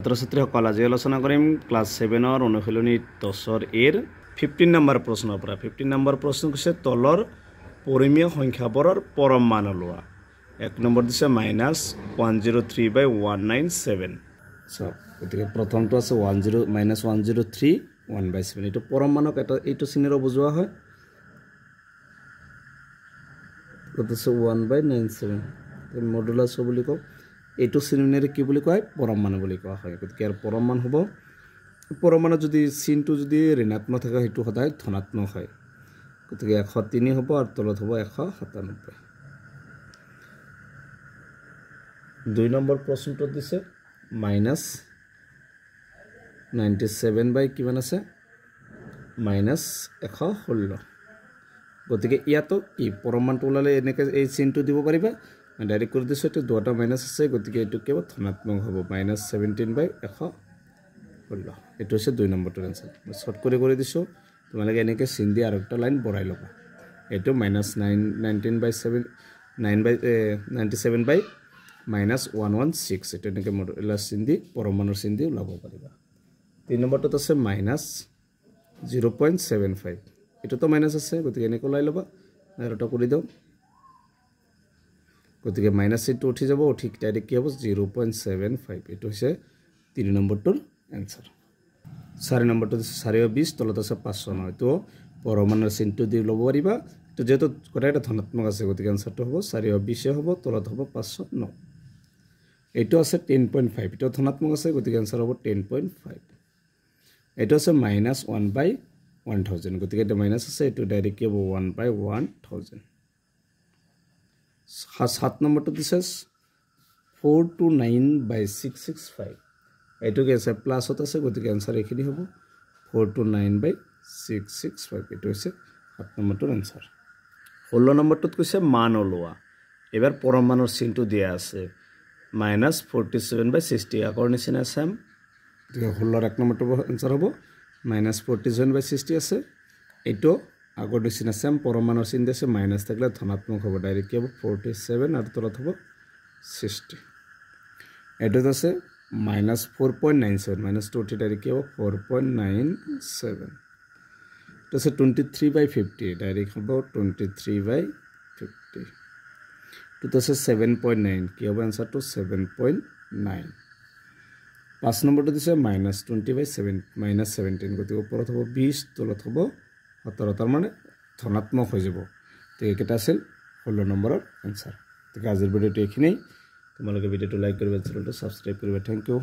ছাত্ৰ-ছাত্ৰীসকল আজি আলোচনা কৰিম ক্লাছ 7 অনুশীলনী 10 এৰ 15 নম্বৰ প্ৰশ্নৰ পৰা 15 নম্বৰ প্ৰশ্ন কৈছে তলৰ পৰিমেয় সংখ্যাবোৰৰ পৰম মান ওলোৱা 1 নম্বৰ দিছে -103/197 সো গতিকে প্ৰথমটো আছে 103 1/7 এটো পৰম মানক এটা এইটো চিনেৰ বুজোৱা হয় কত আছে 1/97 মডুলাস বুলি কও এইটো চিনেৰ কি বুলি কয় পৰম মান বুলি কোৱা হয় গতিকে ইয়াৰ পৰম মান হ'ব পৰম মান যদি চিনটো যদি ঋণাত্মক থাকে হেতু সদায় ধনাত্মক হয় গতিকে 103 হ'ব আৰু তলত হ'ব 197 2 নম্বৰ প্ৰশ্নটো দিছে -97 বাই কিমান আছে -116 গতিকে ইয়াতো কি পৰম মানটো ওলালে এনেকে এই চিনটো দিব পাৰিবা ডাইৰেক্ট কৰি দিছো এটো দুটা মাইনাস আছে গতিকে এটো কেব ধনাত্মক হ'ব -17/116 এটো হৈছে 2 নম্বৰটোৰ आंसर মই শৰ্ট কৰি দিছো তোমালোকে এনেকে চিন দি আৰু একটা লাইন বঢ়াই লবা এটো -97/116 এটো এনেকে মডুলাস চিন দি পৰম মানৰ চিন দি ওলাব পাৰিবা 3 নম্বৰটোত আছে -0.75 এটো তো মাইনাস আছে গতিকে এনেকে ওলাই লবা আৰু এটা কৰি দাও গতিকে মাইনাস চিনটো উঠি যাব ঠিক ডাইৰেক্ট কি হ'ব 0.75 এটো হৈছে 3 নম্বৰটোৰ आंसर 4 নম্বৰটো 420 তলত আছে 509 তো পৰমাণুৰ চিনটো দি লব পাৰিবা তো যেটো কোটাটা ধনাত্মক আছে গতিকে आंसरটো হ'ব 420 হ'ব তলত হ'ব 509 এটো আছে 10.5 এটো ধনাত্মক আছে গতিকে आंसर হ'ব 10.5 এটো আছে -1/1000 গতিকে এটা মাইনাস আছে এটো ডাইৰেক্ট কি হ'ব 1/1000 7 নম্বৰটো দিছে 429/665 এটো কি আছে প্লাসত আছে গতিকে आंसर এখিনি হ'ব 429/665 এটো হৈছে 7 নম্বৰটোৰ आंसर 16 নম্বৰটোত কৈছে মান ওলোৱা এবাৰ পৰম মানৰ চিনটো দিয়া আছে -47/60 আগৰ নিচিনা সেম 16 এক নম্বৰটোৰ आंसर হ'ব -47/60 আছে এটো আগৰ নিচিনা সেম পৰম মানৰ চিন দিছে মাইনাস থাকলে ধনাত্মক হ'ব ডাইৰেক্ট কি হ'ব 47 আৰু তলত হ'ব 60 এটো আছে -4.97 -2 উঠি ডাইৰেক্ট কি হ'ব 4.97 তো আছে 23/50 ডাইৰেক্ট হ'ব 23/50 তো আছে 7.9 কি হ'ব आंसर তো 7.9 5 নম্বৰটো দিছে -20/7 -17 গতিকে ওপৰত হ'ব 20 তলত হ'ব 17 তাৰ মানে ধনাত্মক হৈ যাব তো এটা আছিল 16 নম্বৰৰ आंसर তো আজিৰ ভিডিওটো এখিনেই তোমালোকে ভিডিওটো লাইক কৰিবা চেনেলটো সাবস্ক্ৰাইব কৰিবা থ্যাংক ইউ